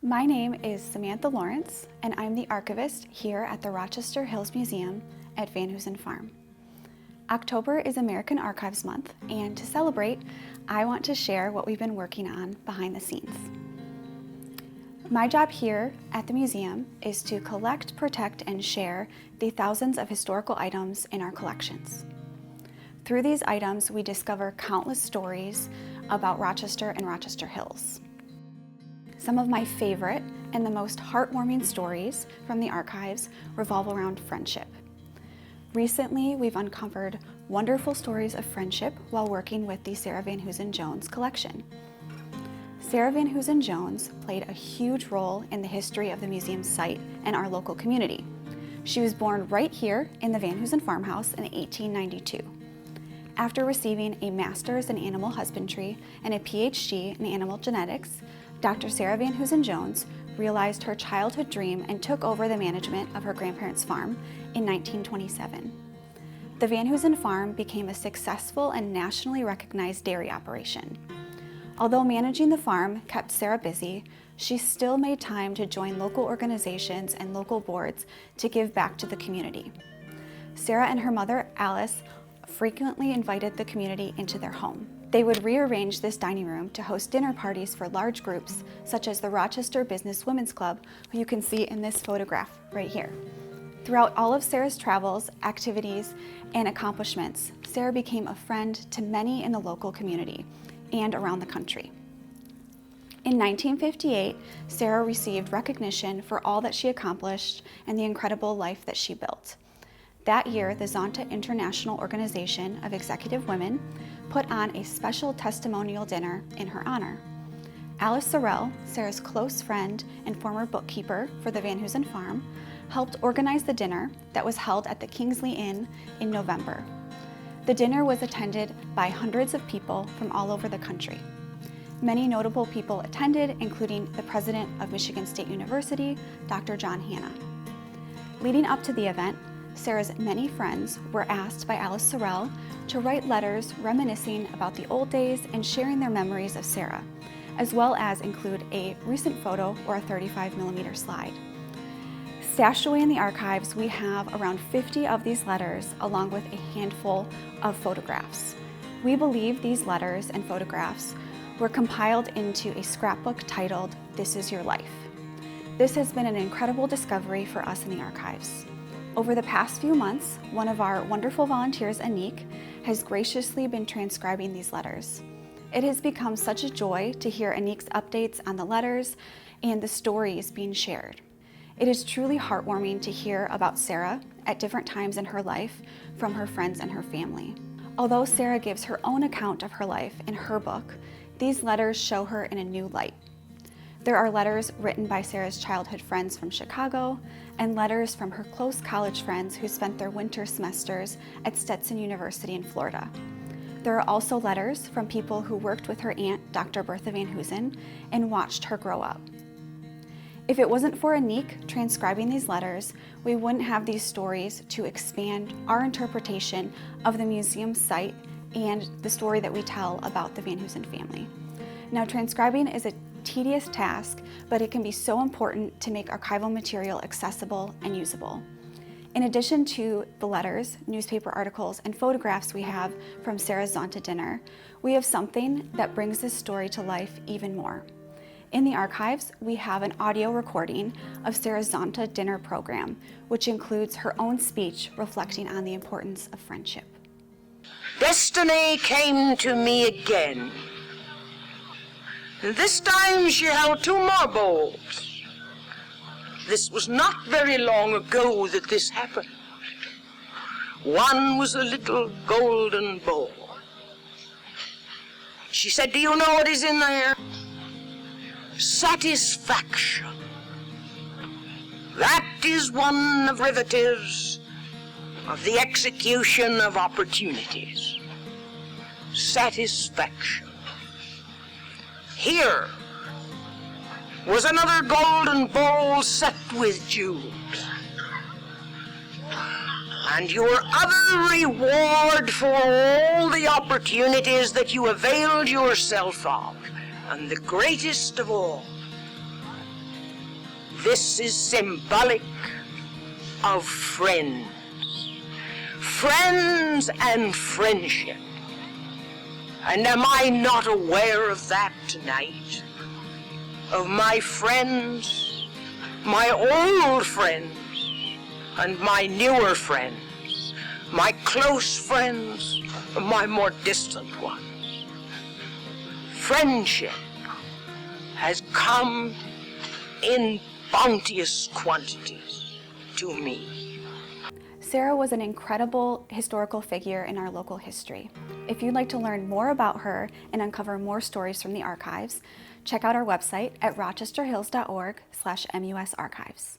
My name is Samantha Lawrence, and I'm the archivist here at the Rochester Hills Museum at Van Hoosen Farm. October is American Archives Month, and to celebrate, I want to share what we've been working on behind the scenes. My job here at the museum is to collect, protect, and share the thousands of historical items in our collections. Through these items, we discover countless stories about Rochester and Rochester Hills. Some of my favorite and the most heartwarming stories from the archives revolve around friendship. Recently, we've uncovered wonderful stories of friendship while working with the Sarah Van Hoosen Jones collection. Sarah Van Hoosen Jones played a huge role in the history of the museum site and our local community. She was born right here in the Van Hoosen farmhouse in 1892. After receiving a master's in animal husbandry and a PhD in animal genetics, Dr. Sarah Van Hoosen Jones realized her childhood dream and took over the management of her grandparents' farm in 1927. The Van Hoosen farm became a successful and nationally recognized dairy operation. Although managing the farm kept Sarah busy, she still made time to join local organizations and local boards to give back to the community. Sarah and her mother, Alice, frequently invited the community into their home. They would rearrange this dining room to host dinner parties for large groups, such as the Rochester Business Women's Club, who you can see in this photograph right here. Throughout all of Sarah's travels, activities, and accomplishments, Sarah became a friend to many in the local community and around the country. In 1958, Sarah received recognition for all that she accomplished and the incredible life that she built. That year, the Zonta International Organization of Executive Women put on a special testimonial dinner in her honor. Alice Sorrell, Sarah's close friend and former bookkeeper for the Van Hoosen Farm, helped organize the dinner that was held at the Kingsley Inn in November. The dinner was attended by hundreds of people from all over the country. Many notable people attended, including the president of Michigan State University, Dr. John Hanna. Leading up to the event, Sarah's many friends were asked by Alice Sorrell to write letters reminiscing about the old days and sharing their memories of Sarah, as well as include a recent photo or a 35mm slide. Stashed away in the archives, we have around 50 of these letters, along with a handful of photographs. We believe these letters and photographs were compiled into a scrapbook titled, "This Is Your Life." This has been an incredible discovery for us in the archives. Over the past few months, one of our wonderful volunteers, Anik, has graciously been transcribing these letters. It has become such a joy to hear Anik's updates on the letters and the stories being shared. It is truly heartwarming to hear about Sarah at different times in her life from her friends and her family. Although Sarah gives her own account of her life in her book, these letters show her in a new light. There are letters written by Sarah's childhood friends from Chicago and letters from her close college friends who spent their winter semesters at Stetson University in Florida. There are also letters from people who worked with her aunt, Dr. Bertha Van Hoosen, and watched her grow up. If it wasn't for Anik transcribing these letters, we wouldn't have these stories to expand our interpretation of the museum site and the story that we tell about the Van Hoosen family. Now, transcribing is a tedious task, but it can be so important to make archival material accessible and usable. In addition to the letters, newspaper articles, and photographs we have from Sarah's Zonta Dinner, we have something that brings this story to life even more. In the archives, we have an audio recording of Sarah's Zonta Dinner program, which includes her own speech reflecting on the importance of friendship. Destiny came to me again. This time she held two more bowls. This was not very long ago that this happened. One was a little golden bowl. She said, "Do you know what is in there? Satisfaction. That is one of derivatives of the execution of opportunities. Satisfaction." Here was another golden bowl set with jewels. And your other reward for all the opportunities that you availed yourself of, and the greatest of all, This is symbolic of friends. Friends and friendship. And am I not aware of that tonight? Of my friends, my old friends, and my newer friends, my close friends, and my more distant ones. Friendship has come in bounteous quantities to me. Sarah was an incredible historical figure in our local history. If you'd like to learn more about her and uncover more stories from the archives, check out our website at rochesterhills.org/musarchives.